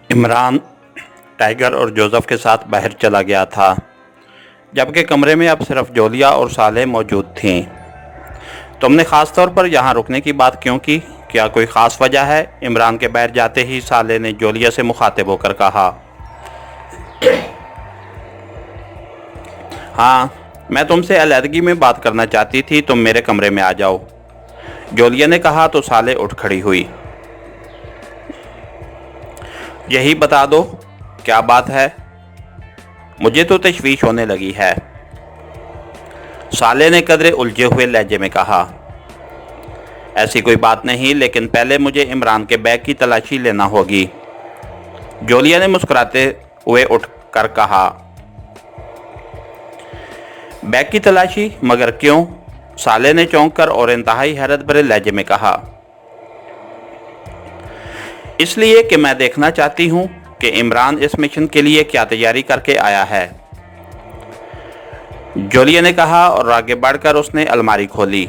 Imran tiger اور Joseph کے ساتھ باہر چلا گیا تھا، جبکہ کمرے میں اب صرف جولیا اور صالح موجود تھیں۔ تم نے خاص طور پر یہاں رکنے کی بات کیوں کی؟ کیا کوئی خاص وجہ ہے؟ عمران کے باہر جاتے ہی صالح نے جولیا سے مخاطب ہو کر کہا۔ ہاں، میں تم سے علیحدگی میں بات کرنا چاہتی تھی، تم میرے کمرے میں آ جاؤ، جولیا نے کہا تو صالح اٹھ کھڑی ہوئی۔ یہی بتا دو، کیا بات ہے؟ مجھے تو تشویش ہونے لگی ہے، صالح نے قدرے الجھے ہوئے لہجے میں کہا۔ ایسی کوئی بات نہیں، لیکن پہلے مجھے عمران کے بیگ کی تلاشی لینا ہوگی، جولیا نے مسکراتے ہوئے اٹھ کر کہا۔ بیگ کی تلاشی؟ مگر کیوں؟ صالح نے چونک کر اور انتہائی حیرت بھرے لہجے میں کہا۔ اس لیے کہ میں دیکھنا چاہتی ہوں کہ عمران اس مشن کے لیے کیا تیاری کر کے آیا ہے، جولیا نے کہا، اور آگے بڑھ کر اس نے الماری کھولی۔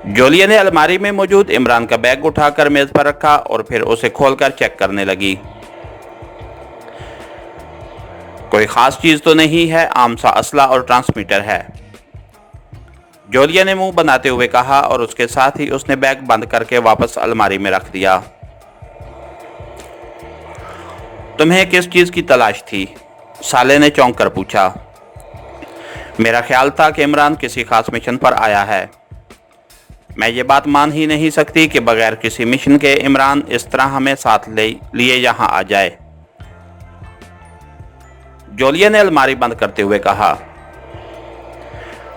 جولیا نے الماری میں موجود عمران کا بیگ اٹھا کر میز پر رکھا اور پھر اسے کھول کر چیک کرنے لگی۔ کوئی خاص چیز تو نہیں ہے، عام سا اسلحہ اور ٹرانسمیٹر ہے، جولیا نے منہ بناتے ہوئے کہا، اور اس کے ساتھ ہی اس نے بیگ بند کر کے واپس الماری میں رکھ دیا۔ تمہیں کس چیز کی تلاش تھی؟ صالح نے چونک کر پوچھا۔ میرا خیال تھا کہ عمران کسی خاص مشن پر آیا ہے، میں یہ بات مان ہی نہیں سکتی کہ بغیر کسی مشن کے عمران اس طرح ہمیں ساتھ لیے یہاں آ جائے، جولیا نے الماری بند کرتے ہوئے کہا۔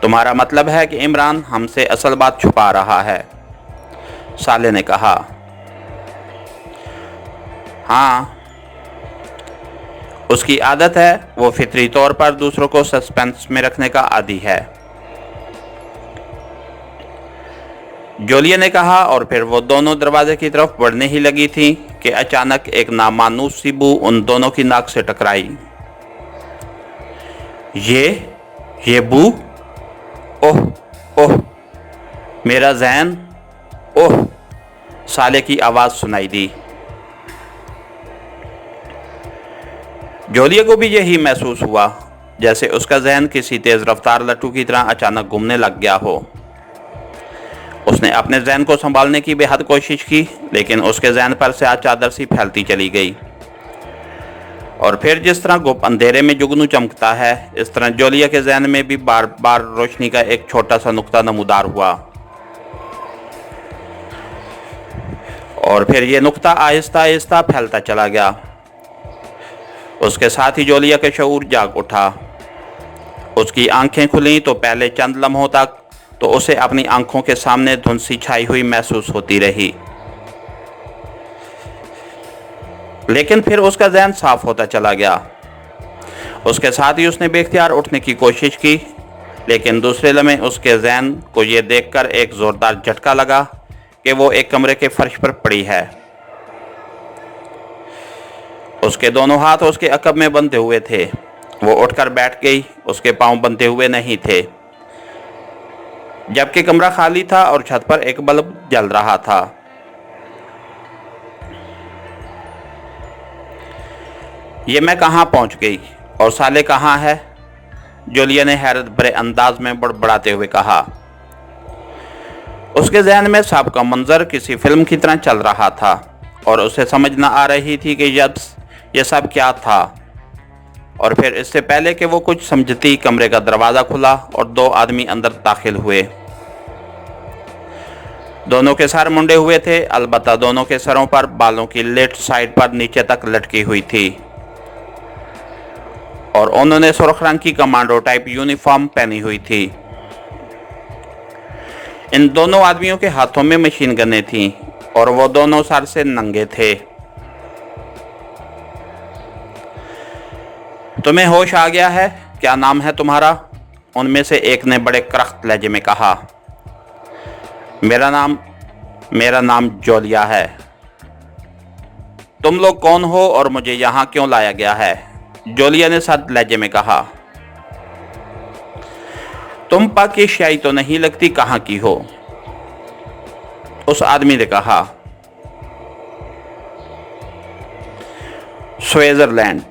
تمہارا مطلب ہے کہ عمران ہم سے اصل بات چھپا رہا ہے، صالح نے کہا۔ ہاں، اس کی عادت ہے، وہ فطری طور پر دوسروں کو سسپینس میں رکھنے کا عادی ہے، جولیا نے کہا، اور پھر وہ دونوں دروازے کی طرف بڑھنے ہی لگی تھی کہ اچانک ایک نامانوس سی بو ان دونوں کی ناک سے ٹکرائی۔ یہ بو؟ اوہ اوہ، میرا ذہن، اوہ، صالح کی آواز سنائی دی۔ جولیا کو بھی یہی محسوس ہوا، جیسے اس کا ذہن کسی تیز رفتار لٹو کی طرح اچانک گھومنے لگ گیا ہو۔ اس نے اپنے ذہن کو سنبھالنے کی بے حد کوشش کی، لیکن اس کے ذہن پر سیاہ چادر سی پھیلتی چلی گئی، اور پھر جس طرح گپ اندھیرے میں جگنو چمکتا ہے، اس طرح جولیا کے ذہن میں بھی بار بار روشنی کا ایک چھوٹا سا نقطہ نمودار ہوا، اور پھر یہ نقطہ آہستہ آہستہ پھیلتا چلا گیا۔ اس کے ساتھ ہی جولیا کا شعور جاگ اٹھا۔ اس کی آنکھیں کھلیں تو پہلے چند لمحوں تک تو اسے اپنی آنکھوں کے سامنے دھند سی چھائی ہوئی محسوس ہوتی رہی، لیکن پھر اس کا ذہن صاف ہوتا چلا گیا۔ اس کے ساتھ ہی اس نے بے اختیار اٹھنے کی کوشش کی، لیکن دوسرے لمحے اس کے ذہن کو یہ دیکھ کر ایک زوردار جھٹکا لگا کہ وہ ایک کمرے کے فرش پر پڑی ہے۔ اس کے دونوں ہاتھ اس کے عقب میں بندھے ہوئے تھے، وہ اٹھ کر بیٹھ گئی، اس کے پاؤں بندھے ہوئے نہیں تھے، جبکہ کمرہ خالی تھا اور چھت پر ایک بلب جل رہا تھا۔ یہ میں کہاں پہنچ گئی، اور صالح کہاں ہے؟ جولیا نے حیرت بھرے انداز میں بڑبڑاتے ہوئے کہا۔ اس کے ذہن میں سابقہ منظر کسی فلم کی طرح چل رہا تھا، اور اسے سمجھ نہ آ رہی تھی کہ یہ سب کیا تھا، اور پھر اس سے پہلے کہ وہ کچھ سمجھتی، کمرے کا دروازہ کھلا اور دو آدمی اندر داخل ہوئے۔ دونوں کے سر منڈے ہوئے تھے، البتہ دونوں کے سروں پر بالوں کی لٹ سائیڈ پر نیچے تک لٹکی ہوئی تھی، اور انہوں نے سرخ رنگ کی کمانڈو ٹائپ یونیفارم پہنی ہوئی تھی۔ ان دونوں آدمیوں کے ہاتھوں میں مشین گنیں تھیں، اور وہ دونوں سر سے ننگے تھے۔ تمہیں ہوش آ گیا ہے؟ کیا نام ہے تمہارا؟ ان میں سے ایک نے بڑے کرخت لہجے میں کہا۔ میرا نام جولیا ہے۔ تم لوگ کون ہو اور مجھے یہاں کیوں لایا گیا ہے؟ جولیا نے سرد لہجے میں کہا۔ تم پاکیشیائی تو نہیں لگتی، کہاں کی ہو؟ اس آدمی نے کہا۔ स्विट्जरलैंड।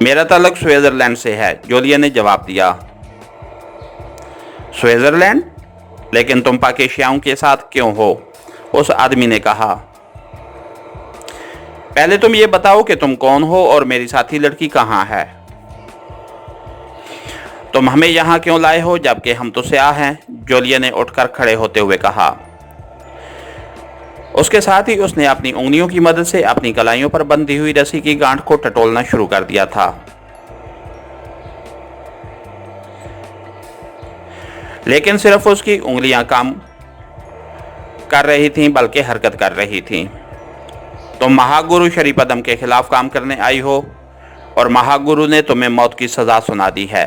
मेरा ताल्लुक स्विट्जरलैंड से है, जोलिया ने जवाब दिया। स्विट्जरलैंड? लेकिन तुम पाकिस्तानियों के साथ क्यों हो? उस आदमी ने कहा। पहले तुम ये बताओ कि तुम कौन हो और मेरी साथी लड़की कहाँ है। तुम हमें यहाँ क्यों लाए हो जबकि हम तो स्याह हैं? जोलिया ने उठकर खड़े होते हुए कहा। उसके साथ ही उसने अपनी उंगलियों की मदद से अपनी कलाइयों पर बंधी हुई रस्सी की गांठ को टटोलना शुरू कर दिया था। लेकिन सिर्फ उसकी उंगलियां काम कर रही थीं, बल्कि हरकत कर रही थीं। तुम महागुरु शरीपदम के खिलाफ काम करने आई हो और महागुरु ने तुम्हें मौत की सजा सुना दी है।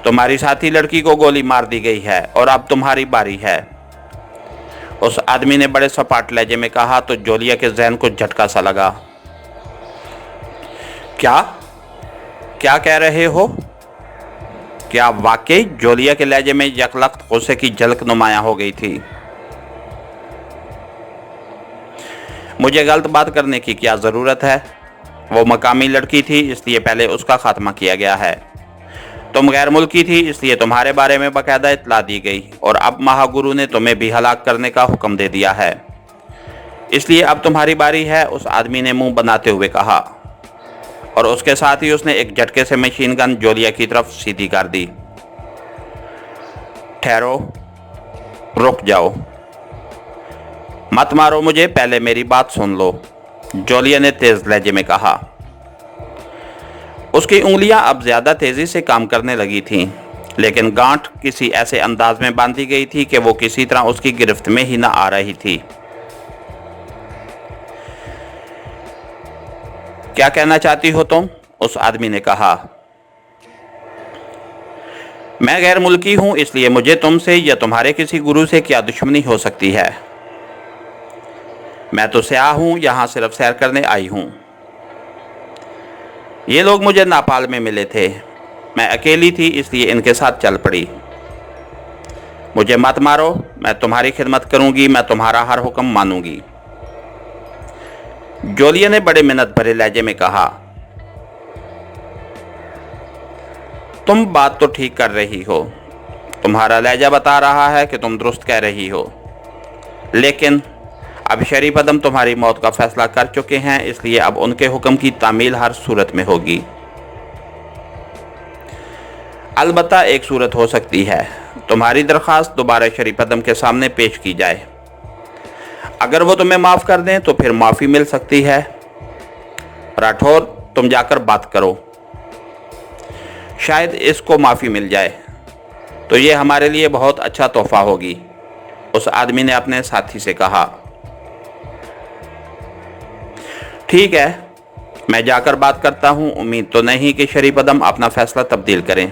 तुम्हारी साथी लड़की को गोली मार दी गई है और अब तुम्हारी बारी है। उस आदमी ने बड़े सपाट लहजे में कहा तो जोलिया के जहन को झटका सा लगा। क्या क्या कह रहे हो? क्या वाकई? जोलिया के लहजे में यकलख्त गुस्से की झलक नुमाया हो गई थी। मुझे गलत बात करने की क्या ज़रूरत है? वो मकामी लड़की थी, इसलिए पहले उसका खात्मा किया गया है। तुम गैर मुल्की थी, इसलिए तुम्हारे बारे में बाकायदा इत्तला दी गई और अब महागुरु ने तुम्हें भी हलाक करने का हुक्म दे दिया है, इसलिए अब तुम्हारी बारी है। उस आदमी ने मुंह बनाते हुए कहा और उसके साथ ही उसने एक झटके से मशीन गन जोलिया की तरफ सीधी कर दी। ठहरो, रुक जाओ, मत मारो मुझे, पहले मेरी बात सुन लो, जोलिया ने तेज लहजे में कहा। उसकी उंगलियां अब ज्यादा तेजी से काम करने लगी थीं, लेकिन गांठ किसी ऐसे अंदाज में बांधी गई थी कि वो किसी तरह उसकी गिरफ्त में ही न आ रही थी। क्या कहना चाहती हो तुम? उस आदमी ने कहा। मैं गैर मुल्की हूं, इसलिए मुझे तुमसे या तुम्हारे किसी गुरु से क्या दुश्मनी हो सकती है? मैं तो स्याह हूं, यहां सिर्फ सैर करने आई हूं। ये लोग मुझे नेपाल में मिले थे, मैं अकेली थी, इसलिए इनके साथ चल पड़ी। मुझे मत मारो, मैं तुम्हारी खिदमत करूंगी, मैं तुम्हारा हर हुक्म मानूंगी। जोलिया ने बड़े मिन्नत भरे लहजे में कहा। तुम बात तो ठीक कर रही हो, तुम्हारा लहजा बता रहा है कि तुम दुरुस्त कह रही हो, लेकिन अब शरीपदम तुम्हारी मौत का फैसला कर चुके हैं, इसलिए अब उनके हुक्म की तामील हर सूरत में होगी। अलबत्ता एक सूरत हो सकती है, तुम्हारी दरख्वास्त दोबारा शरीपदम के सामने पेश की जाए। अगर वो तुम्हें माफ़ कर दें तो फिर माफ़ी मिल सकती है। राठौर, तुम जाकर बात करो, शायद इसको माफ़ी मिल जाए, तो ये हमारे लिए बहुत अच्छा तोहफा होगी। उस आदमी ने अपने साथी से कहा। ठीक है, मैं जाकर बात करता हूँ। उम्मीद तो नहीं कि शरीपदम अपना फैसला तब्दील करें,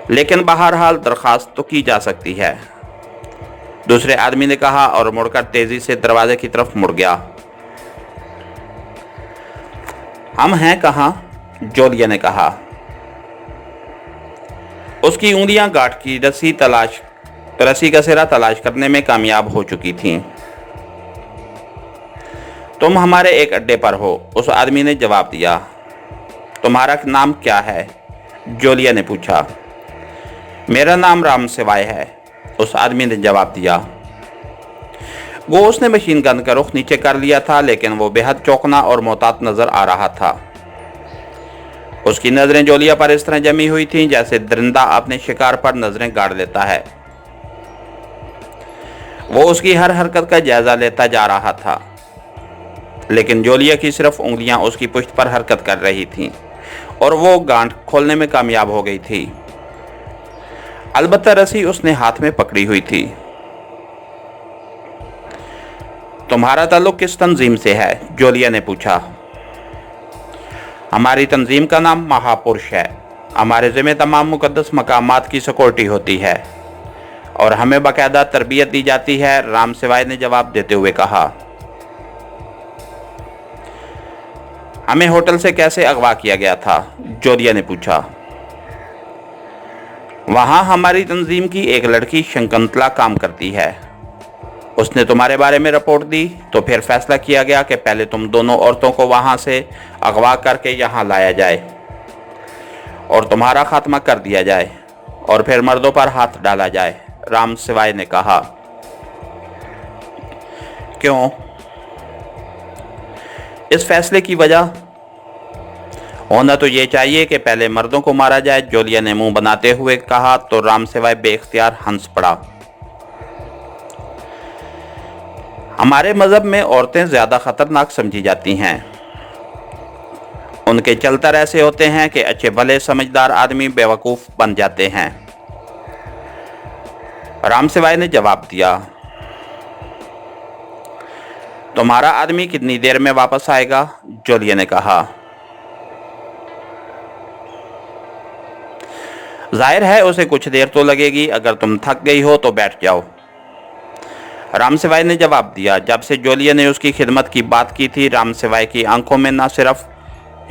लेकिन बहरहाल दरख्वास्त तो की जा सकती है, दूसरे आदमी ने कहा और मुड़कर तेजी से दरवाजे की तरफ मुड़ गया। हम हैं कहाँ? जोलिया ने कहा। उसकी उंगलियां गांठ की रस्सी का सिरा तलाश करने में कामयाब हो चुकी थीं। तुम हमारे एक अड्डे पर हो, उस आदमी ने जवाब दिया। तुम्हारा नाम क्या है? जोलिया ने पूछा। मेरा नाम राम सिवाय है, उस आदमी ने जवाब दिया। वो उसने मशीन गन का रुख नीचे कर लिया था, लेकिन वो बेहद चौंकना और मोहतात नजर आ रहा था। उसकी नजरें जोलिया पर इस तरह जमी हुई थीं जैसे दरिंदा अपने शिकार पर नजरें गाड़ लेता है। वो उसकी हर हरकत का जायजा लेता जा रहा था, लेकिन जोलिया की सिर्फ उंगलियां उसकी पुश्त पर हरकत कर रही थीं और वो गांठ खोलने में कामयाब हो गई थी। अलबत्ता रस्सी उसने हाथ में पकड़ी हुई थी। तुम्हारा ताल्लुक किस तंजीम से है? जोलिया ने पूछा। हमारी तंजीम का नाम महापुरुष है। हमारे ज़िम्मे तमाम मुकद्दस मकामात की सिक्योरिटी होती है और हमें बाकायदा तरबियत दी जाती है, राम सिवाय ने जवाब देते हुए कहा। हमें होटल से कैसे अगवा किया गया था? जोलिया ने पूछा। वहाँ हमारी तंजीम की एक लड़की शंकुंतला काम करती है, اس نے تمہارے بارے میں رپورٹ دی تو پھر فیصلہ کیا گیا کہ پہلے تم دونوں عورتوں کو وہاں سے اغوا کر کے یہاں لایا جائے اور تمہارا خاتمہ کر دیا جائے اور پھر مردوں پر ہاتھ ڈالا جائے۔ رام سوائے نے کہا، کیوں؟ اس فیصلے کی وجہ ہونا تو یہ چاہیے کہ پہلے مردوں کو مارا جائے، جولیا نے منہ بناتے ہوئے کہا تو رام سوائے بے اختیار ہنس پڑا۔ ہمارے مذہب میں عورتیں زیادہ خطرناک سمجھی جاتی ہیں، ان کے چلتر ایسے ہوتے ہیں کہ اچھے بھلے سمجھدار آدمی بیوقوف بن جاتے ہیں۔ رام سوائے نے جواب دیا، تمہارا آدمی کتنی دیر میں واپس آئے گا؟ جولیا نے کہا، ظاہر ہے اسے کچھ دیر تو لگے گی، اگر تم تھک گئی ہو تو بیٹھ جاؤ۔ رام سوائے نے جواب دیا۔ جب سے جولیا نے اس کی خدمت کی بات کی تھی، رام سوائے کی آنکھوں میں نہ صرف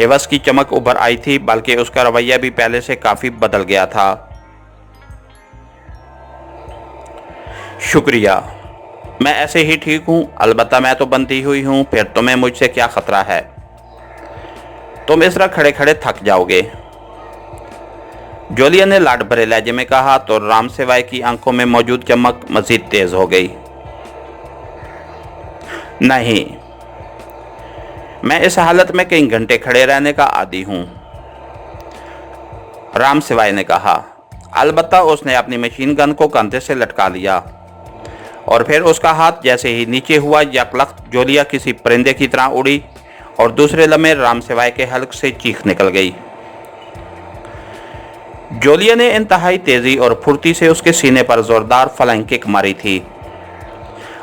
ہوس کی چمک ابھر آئی تھی بلکہ اس کا رویہ بھی پہلے سے کافی بدل گیا تھا۔ شکریہ، میں ایسے ہی ٹھیک ہوں، البتہ میں تو بندھی ہوئی ہوں، پھر تمہیں مجھ سے کیا خطرہ ہے؟ تم اس طرح کھڑے کھڑے تھک جاؤ گے، جولیا نے لاڈ بھرے لہجے میں کہا تو رام سوائے کی آنکھوں میں موجود چمک مزید تیز ہو گئی۔ نہیں، میں اس حالت میں کئی گھنٹے کھڑے رہنے کا عادی ہوں، رام سوائے نے کہا۔ البتہ اس نے اپنی مشین گن کو کندھے سے لٹکا لیا اور پھر اس کا ہاتھ جیسے ہی نیچے ہوا، یک لخت جولیا کسی پرندے کی طرح اڑی اور دوسرے لمحے رام سوائے کے حلق سے چیخ نکل گئی۔ جولیا نے انتہائی تیزی اور پھرتی سے اس کے سینے پر زوردار فلائنگ کک ماری تھی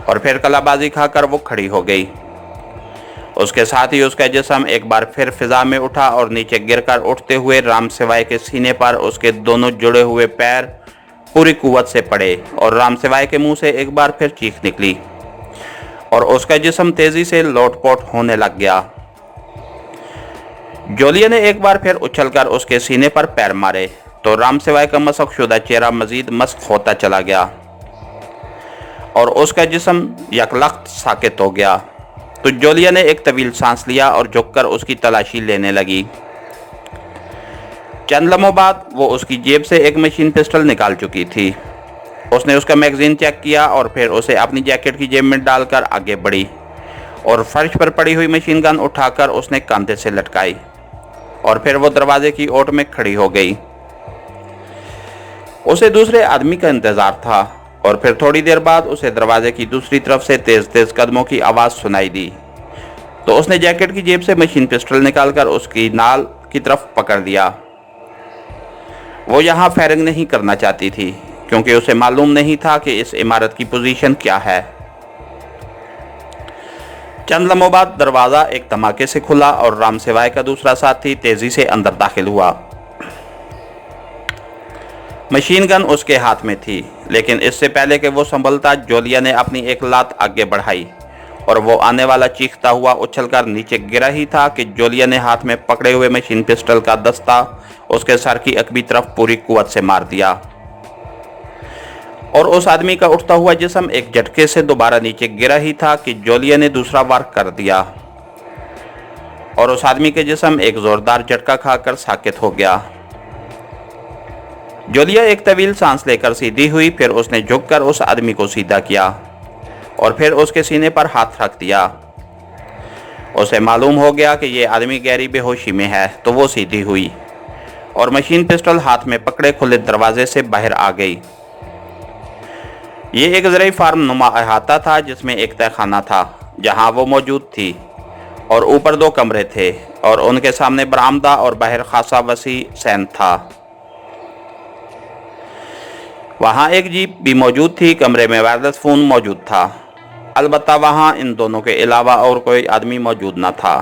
اور پھر کلا بازی کھا کر وہ کھڑی ہو گئی۔ اس کے ساتھ ہی اس کا جسم ایک بار پھر فضا میں اٹھا اور نیچے گر کر اٹھتے ہوئے رام سوائے کے سینے پر اس کے دونوں جڑے ہوئے پیر پوری قوت سے پڑے اور رام سوائے کے منہ سے ایک بار پھر چیخ نکلی اور اس کا جسم تیزی سے لوٹ پوٹ ہونے لگ گیا۔ جولیا نے ایک بار پھر اچھل کر اس کے سینے پر پیر مارے تو رام سوائے کا مسخ شدہ چہرہ مزید مسخ ہوتا چلا گیا اور اس کا جسم یک لخت ساکت ہو گیا۔ تو جولیا نے ایک طویل سانس لیا اور جھک کر اس کی تلاشی لینے لگی۔ چند لمحوں بعد وہ اس کی جیب سے ایک مشین پسٹل نکال چکی تھی۔ اس نے اس کا میگزین چیک کیا اور پھر اسے اپنی جیکٹ کی جیب میں ڈال کر آگے بڑھی اور فرش پر پڑی ہوئی مشین گن اٹھا کر اس نے کاندھے سے لٹکائی اور پھر وہ دروازے کی اوٹ میں کھڑی ہو گئی۔ اسے دوسرے آدمی کا انتظار تھا اور پھر تھوڑی دیر بعد اسے دروازے کی دوسری طرف سے تیز تیز قدموں کی آواز سنائی دی تو اس نے جیکٹ کی جیب سے مشین پسٹل نکال کر اس کی نال کی طرف پکڑ لیا۔ وہ یہاں فائرنگ نہیں کرنا چاہتی تھی کیونکہ اسے معلوم نہیں تھا کہ اس عمارت کی پوزیشن کیا ہے۔ چند لمحوں بعد دروازہ ایک دھماکے سے کھلا اور رام سوائے کا دوسرا ساتھی تیزی سے اندر داخل ہوا۔ مشین گن اس کے ہاتھ میں تھی لیکن اس سے پہلے کہ وہ سنبھلتا، جولیا نے اپنی ایک لات آگے بڑھائی اور وہ آنے والا چیختا ہوا اچھل کر نیچے گرا ہی تھا کہ جولیا نے ہاتھ میں پکڑے ہوئے مشین پسٹل کا دستہ اس کے سر کی عقبی طرف پوری قوت سے مار دیا اور اس آدمی کا اٹھتا ہوا جسم ایک جھٹکے سے دوبارہ نیچے گرا ہی تھا کہ جولیا نے دوسرا وار کر دیا اور اس آدمی کے جسم ایک زوردار جھٹکا کھا کر ساکت ہو گیا۔ جولیا ایک طویل سانس لے کر سیدھی ہوئی، پھر اس نے جھک کر اس آدمی کو سیدھا کیا اور پھر اس کے سینے پر ہاتھ رکھ دیا۔ اسے معلوم ہو گیا کہ یہ آدمی گہری بے ہوشی میں ہے تو وہ سیدھی ہوئی اور مشین پسٹل ہاتھ میں پکڑے کھلے دروازے سے باہر آ گئی۔ یہ ایک زرعی فارم نما احاطہ تھا جس میں ایک تہہ خانہ تھا جہاں وہ موجود تھی اور اوپر 2 کمرے تھے اور ان کے سامنے برآمدہ اور باہر خاصا وسیع صحن تھا۔ وہاں ایک جیپ بھی موجود تھی۔ کمرے میں وائرلیس فون موجود تھا، البتہ وہاں ان دونوں کے علاوہ اور کوئی آدمی موجود نہ تھا۔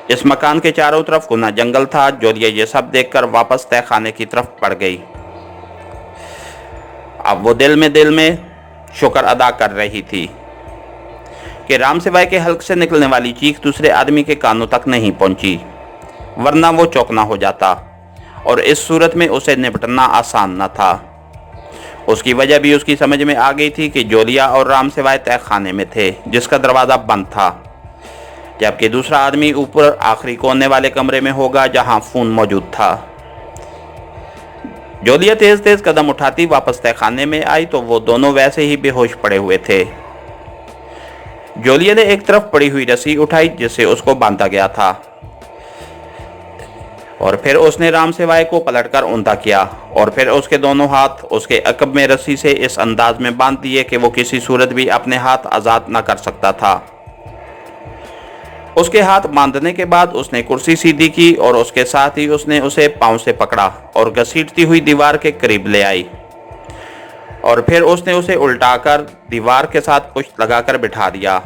اس مکان کے چاروں طرف گھنا جنگل تھا۔ جولیا یہ سب دیکھ کر واپس تہہ خانے کی طرف پڑ گئی۔ اب وہ دل میں شکر ادا کر رہی تھی کہ رام سوائے کے حلق سے نکلنے والی چیخ دوسرے آدمی کے کانوں تک نہیں پہنچی، ورنہ وہ چوکنا ہو جاتا اور اس صورت میں اسے نپٹنا آسان نہ تھا۔ उसकी वजह भी उसकी समझ में आ गई थी कि जोलिया और राम सिवाय तय खाने में थे जिसका दरवाज़ा बंद था, जबकि दूसरा आदमी ऊपर आखिरी कोने वाले कमरे में होगा जहां फोन मौजूद था। जोलिया तेज तेज कदम उठाती वापस तय खाने में आई तो वो दोनों वैसे ही बेहोश पड़े हुए थे। जोलिया ने एक तरफ पड़ी हुई रस्सी उठाई जिससे उसको बांधा गया था और फिर उसने राम सिवाय को पलटकर ऊंधा किया और फिर उसके दोनों हाथ उसके अकब में रस्सी से इस अंदाज में बांध दिए कि वो किसी सूरत भी अपने हाथ आज़ाद न कर सकता था। उसके हाथ बांधने के बाद उसने कुर्सी सीधी की और उसके साथ ही उसने उसे पांव से पकड़ा और घसीटती हुई दीवार के करीब ले आई और फिर उसने उसे उल्टाकर दीवार के साथ पुष्ट लगाकर बिठा दिया।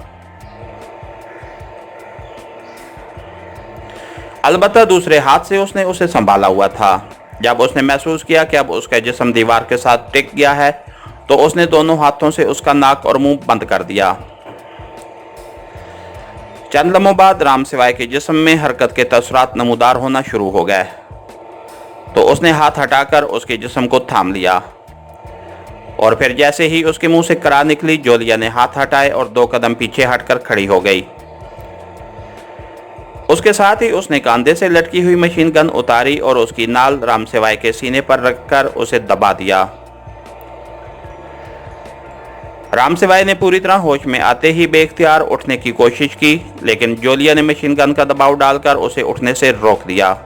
अलबत्ता दूसरे हाथ से उसने उसे संभाला हुआ था। जब उसने महसूस किया कि अब उसका जिस्म दीवार के साथ टिक गया है तो उसने दोनों हाथों से उसका नाक और मुंह बंद कर दिया। चंद लम्हों बाद राम सिवाय के जिस्म में हरकत के तसरात नमूदार होना शुरू हो गए तो उसने हाथ हटाकर उसके जिस्म को थाम लिया और फिर जैसे ही उसके मुंह से करार निकली, जोलिया ने हाथ हटाए और 2 कदम पीछे हटकर खड़ी हो गई। उसके साथ ही उसने कांधे से लटकी हुई मशीन गन उतारी और उसकी नाल राम सिवाय के सीने पर रखकर उसे दबा दिया। राम सिवाय ने पूरी तरह होश में आते ही बेख्तियार उठने की कोशिश की, लेकिन जोलिया ने मशीन गन का दबाव डालकर उसे उठने से रोक दिया।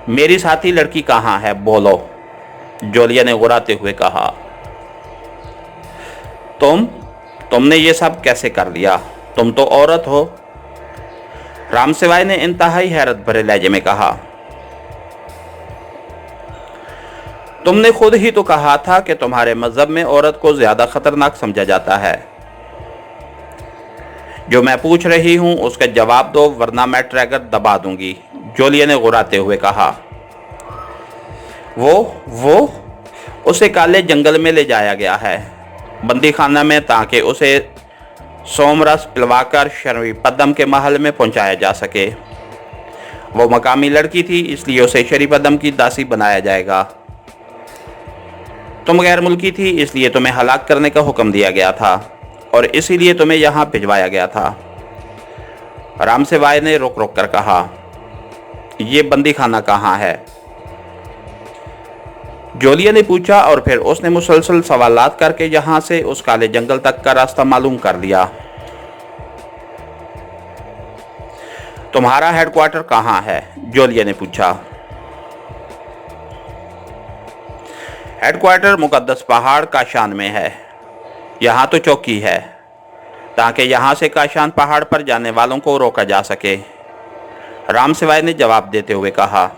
मेरी साथी लड़की कहाँ है, बोलो, जोलिया ने गुर्राते हुए कहा। तुमने ये सब कैसे कर लिया? तुम तो औरत हो, राम सिवाय ने इंतहाई हैरत भरे लहजे में कहा। तुमने खुद ही तो कहा था कि तुम्हारे मजहब में औरत को ज्यादा खतरनाक समझा जाता है। जो मैं पूछ रही हूं उसका जवाब दो वरना मैं ट्रैगर दबा दूंगी, जोलिया ने गुर्राते हुए कहा। वो उसे काले जंगल में ले जाया गया है, बंदी खाना में, ताकि उसे सोमरस पिलवाकर शर्वी पद्म के महल में पहुंचाया जा सके। वो मकामी लड़की थी इसलिए उसे शरीफ पद्म की दासी बनाया जाएगा। तुम गैर मुल्की थी इसलिए तुम्हें हलाक करने का हुक्म दिया गया था और इसीलिए तुम्हें यहाँ भिजवाया गया था। राम सिवाय ने रुक रुक कर कहा, ये बंदी खाना कहाँ है? जोलिया ने पूछा और फिर उसने मुसलसल सवालात करके यहाँ से उस काले जंगल तक का रास्ता मालूम कर लिया। तुम्हारा हेडक्वार्टर कहाँ है? जोलिया ने पूछा। हेडक्वार्टर मुकद्दस पहाड़ काशान में है। यहाँ तो चौकी है ताकि यहाँ से काशान पहाड़ पर जाने वालों को रोका जा सके, राम सिवाय ने जवाब देते हुए कहा।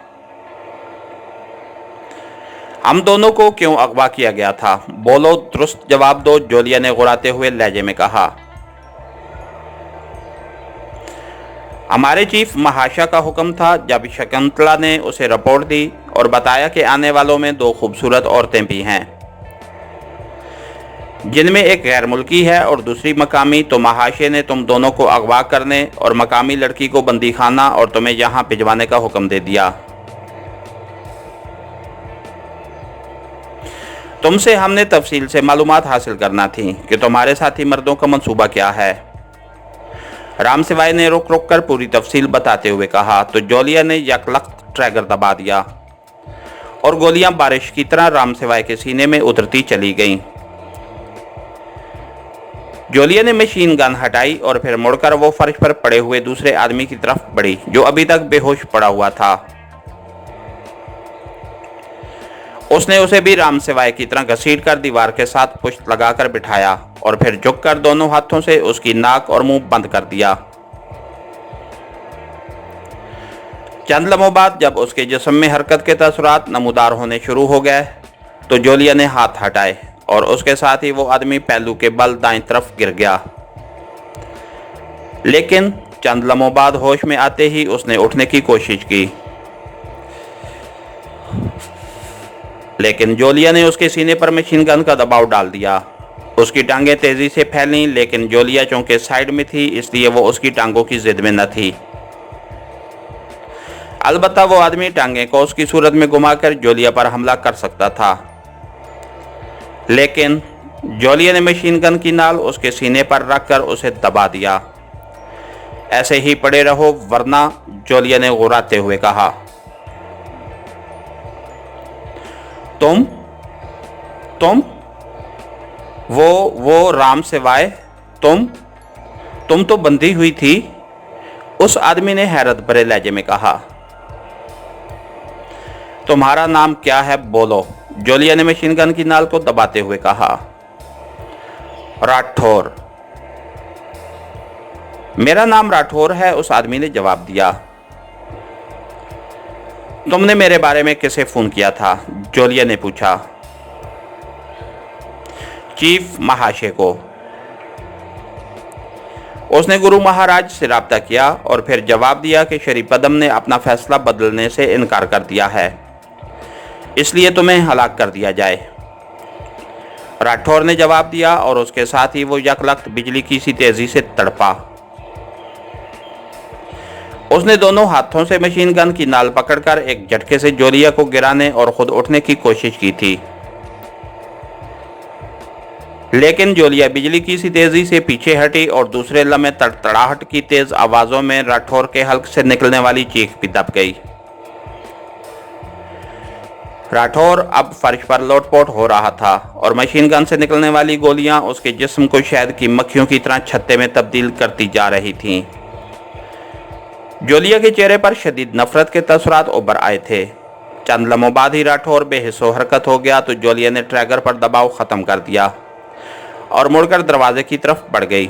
हम दोनों को क्यों अगवा किया गया था? बोलो, दुरुस्त जवाब दो, जोलिया ने गुर्राते हुए लहजे में कहा। हमारे चीफ महाशा का हुक्म था। जब शकुंतला ने उसे रिपोर्ट दी और बताया कि आने वालों में 2 खूबसूरत औरतें भी हैं, जिनमें एक गैर मुल्की है और दूसरी मकामी, तो महाशय ने तुम दोनों को अगवा करने और मकामी लड़की को बंदी खाना और तुम्हें यहाँ भिजवाने का हुक्म दे दिया। तुमसे हमने तफसील से मालूमात हासिल करना थी कि तुम्हारे साथी मर्दों का मंसूबा क्या है, राम सिवाय ने रुक रुक कर पूरी तफसील बताते हुए कहा। तो जोलिया ने यकलख्त ट्रैगर दबा दिया और गोलियां बारिश की तरह राम सिवाय के सीने में उतरती चली गईं। जोलिया ने मशीन गन हटाई और फिर मुड़कर वो फर्श पर पड़े हुए दूसरे आदमी की तरफ बढ़ी जो अभी तक बेहोश पड़ा हुआ था। उसने उसे भी राम सिवाय की तरह घसीटकर दीवार के साथ पुष्ट लगाकर बिठाया और फिर झुककर दोनों हाथों से उसकी नाक और मुंह बंद कर दिया। चंद लम्हों बाद जब उसके जिस्म में हरकत के तसरात नमूदार होने शुरू हो गए तो जोलिया ने हाथ हटाए और उसके साथ ही वो आदमी पहलू के बल दाईं तरफ गिर गया। लेकिन चंद लम्हों बाद होश में आते ही उसने उठने की कोशिश की, लेकिन जोलिया ने उसके सीने पर मशीन गन का दबाव डाल दिया। उसकी टांगें तेजी से फैलीं, लेकिन जोलिया चूंकि साइड में थी इसलिए वो उसकी टांगों की जिद में न थी। अलबत्ता वो आदमी टांगे को उसकी सूरत में घुमाकर जोलिया पर हमला कर सकता था, लेकिन जोलिया ने मशीन गन की नाल उसके सीने पर रखकर उसे दबा दिया। ऐसे ही पड़े रहो वरना, जोलिया ने गुर्राते हुए कहा। तुम वो राम सिवाय तुम तो बंधी हुई थी, उस आदमी ने हैरत भरे लहजे में कहा। तुम्हारा नाम क्या है बोलो, जोलिया ने मशीन गन की नाल को दबाते हुए कहा। राठौर। मेरा नाम राठौर है, उस आदमी ने जवाब दिया। तुमने मेरे बारे में किसे फोन किया था, जोलिया ने पूछा। चीफ महाशय को। उसने गुरु महाराज से राब्ता किया और फिर जवाब दिया कि शरीपदम ने अपना फैसला बदलने से इनकार कर दिया है, इसलिए तुम्हें हलाक कर दिया जाए। राठौर ने जवाब दिया और उसके साथ ही वो यकलख्त बिजली की सी तेजी से तड़पा। उसने दोनों हाथों से मशीन गन की नाल पकड़कर एक झटके से जोलिया को गिराने और खुद उठने की कोशिश की थी, लेकिन जोलिया बिजली की सी तेजी से पीछे हटी और दूसरे लम्हे तड़तड़ाहट की तेज आवाजों में राठौर के हल्क से निकलने वाली चीख भी दब गई। राठौर अब फर्श पर लोटपोट हो रहा था और मशीन गन से निकलने वाली गोलियां उसके जिस्म को शहद की मक्खियों की तरह छत्ते में तब्दील करती जा रही थीं। जोलिया के चेहरे पर शदीद नफरत के तसरात उभर आए थे। चंद लम्हों बाद ही राठौर बेहिस्सो हरकत हो गया तो जोलिया ने ट्रैगर पर दबाव खत्म कर दिया और मुड़कर दरवाजे की तरफ बढ़ गई।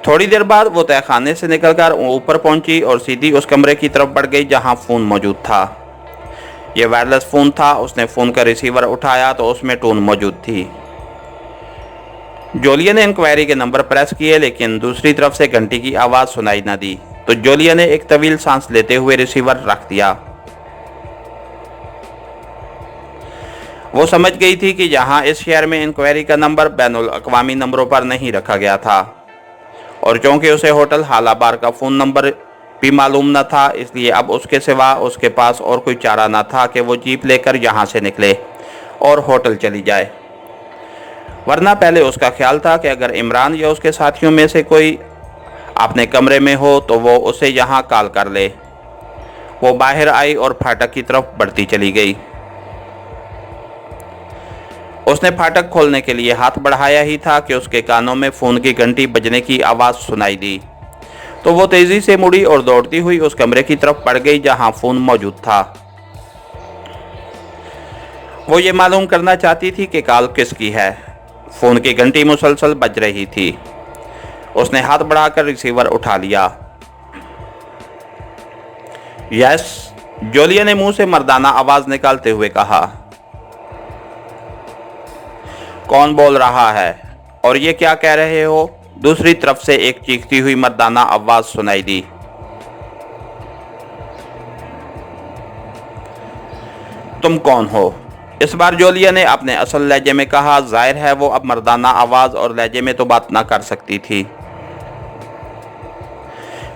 थोड़ी देर बाद वो तहखाने से निकलकर ऊपर पहुंची और सीधी उस कमरे की तरफ बढ़ गई जहां फोन मौजूद था। ये वायरलेस फोन था। उसने फोन का रिसीवर उठाया तो उसमें टून मौजूद थी। जोलिया ने इंक्वायरी के नंबर प्रेस किए, लेकिन दूसरी तरफ से घंटी की आवाज सुनाई न दी तो जोलिया ने एक तवील सांस लेते हुए रिसीवर रख दिया। वो समझ गई थी कि यहाँ इस शहर में इंक्वायरी का नंबर बैनुल अक़वामी नंबरों पर नहीं रखा गया था, और चूंकि उसे होटल हालाबार का फ़ोन नंबर भी मालूम न था, इसलिए अब उसके सिवा उसके पास और कोई चारा न था कि वो जीप लेकर यहाँ से निकले और होटल चली जाए। वरना पहले उसका ख्याल था कि अगर इमरान या उसके साथियों में से कोई अपने कमरे में हो तो वो उसे यहाँ कॉल कर ले। वो बाहर आई और फाटक की तरफ बढ़ती चली गई। उसने फाटक खोलने के लिए हाथ बढ़ाया ही था कि उसके कानों में फ़ोन की घंटी बजने की आवाज़ सुनाई दी, तो वो तेज़ी से मुड़ी और दौड़ती हुई उस कमरे की तरफ बढ़ गई जहां फ़ोन मौजूद था। वो ये मालूम करना चाहती थी कि कॉल किसकी है। फ़ोन की घंटी मुसलसल बज रही थी। उसने हाथ बढ़ाकर रिसीवर उठा लिया। यस, जोलिया ने मुंह से मर्दाना आवाज़ निकालते हुए कहा। कौन बोल रहा है और ये क्या कह रहे हो? दूसरी तरफ से एक चीखती हुई मर्दाना आवाज सुनाई दी। तुम कौन हो? इस बार जोलिया ने अपने असल लहजे में कहा। जाहिर है वो अब मर्दाना आवाज और लहजे में तो बात ना कर सकती थी।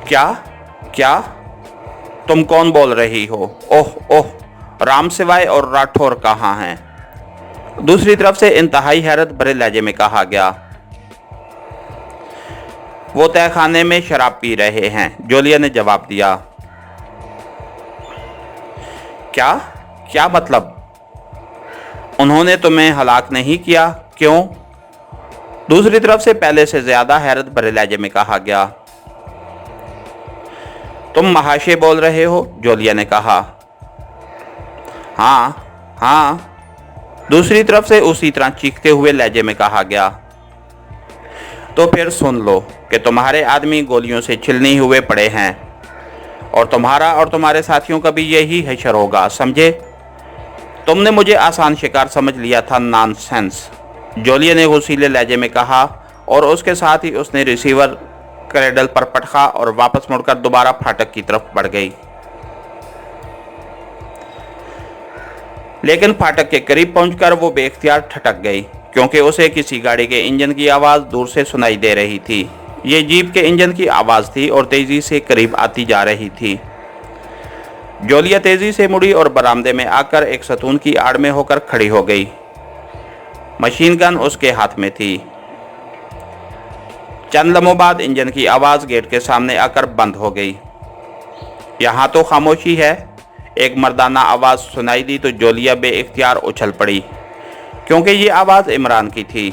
क्या तुम कौन बोल रही हो? ओह, राम सिवाय और राठौर कहाँ हैं? दूसरी तरफ से इंतहाई हैरत भरे लहजे में कहा गया। वो तहखाने में शराब पी रहे हैं, जोलिया ने जवाब दिया। क्या मतलब? उन्होंने तुम्हें हलाक नहीं किया? क्यों? दूसरी तरफ से पहले से ज्यादा हैरत भरे लहजे में कहा गया। तुम महाशय बोल रहे हो? जोलिया ने कहा। हाँ, दूसरी तरफ से उसी तरह चीखते हुए लहजे में कहा गया। तो फिर सुन लो कि तुम्हारे आदमी गोलियों से छिलने हुए पड़े हैं और तुम्हारा और तुम्हारे साथियों का भी यही हशर होगा, समझे? तुमने मुझे आसान शिकार समझ लिया था। नॉनसेंस, जोलिया ने गुस्सीले लहजे में कहा और उसके साथ ही उसने रिसीवर क्रेडल पर पटका और वापस मुड़कर दोबारा फाटक की तरफ बढ़ गई। लेकिन फाटक के करीब पहुंचकर वो बेख्तियार ठटक गई, क्योंकि उसे किसी गाड़ी के इंजन की आवाज़ दूर से सुनाई दे रही थी। ये जीप के इंजन की आवाज़ थी और तेज़ी से करीब आती जा रही थी। जोलिया तेज़ी से मुड़ी और बरामदे में आकर एक सतून की आड़ में होकर खड़ी हो गई। मशीन गन उसके हाथ में थी। चंद लम्हों बाद इंजन की आवाज़ गेट के सामने आकर बंद हो गई। यहाँ तो खामोशी है। एक मर्दाना आवाज़ सुनाई दी तो जोलिया बेइख्तियार उछल पड़ी, क्योंकि ये आवाज़ इमरान की थी।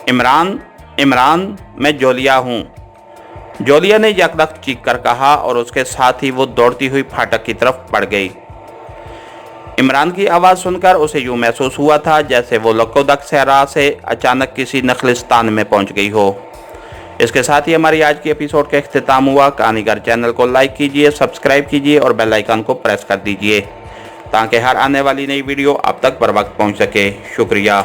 इमरान, इमरान, मैं जोलिया हूँ। जोलिया ने यकदक चीख कर कहा और उसके साथ ही वो दौड़ती हुई फाटक की तरफ बढ़ गई। इमरान की आवाज़ सुनकर उसे यूँ महसूस हुआ था जैसे वो लकोदक सहरा से अचानक किसी नखलिस्तान में पहुँच गई हो। इसके साथ ही हमारी आज की एपिसोड का इख्तिताम हुआ। कहानीगर चैनल को लाइक कीजिए, सब्सक्राइब कीजिए और बेल आइकन को प्रेस कर दीजिए ताकि हर आने वाली नई वीडियो आप तक बर वक्त पहुँच सके। शुक्रिया।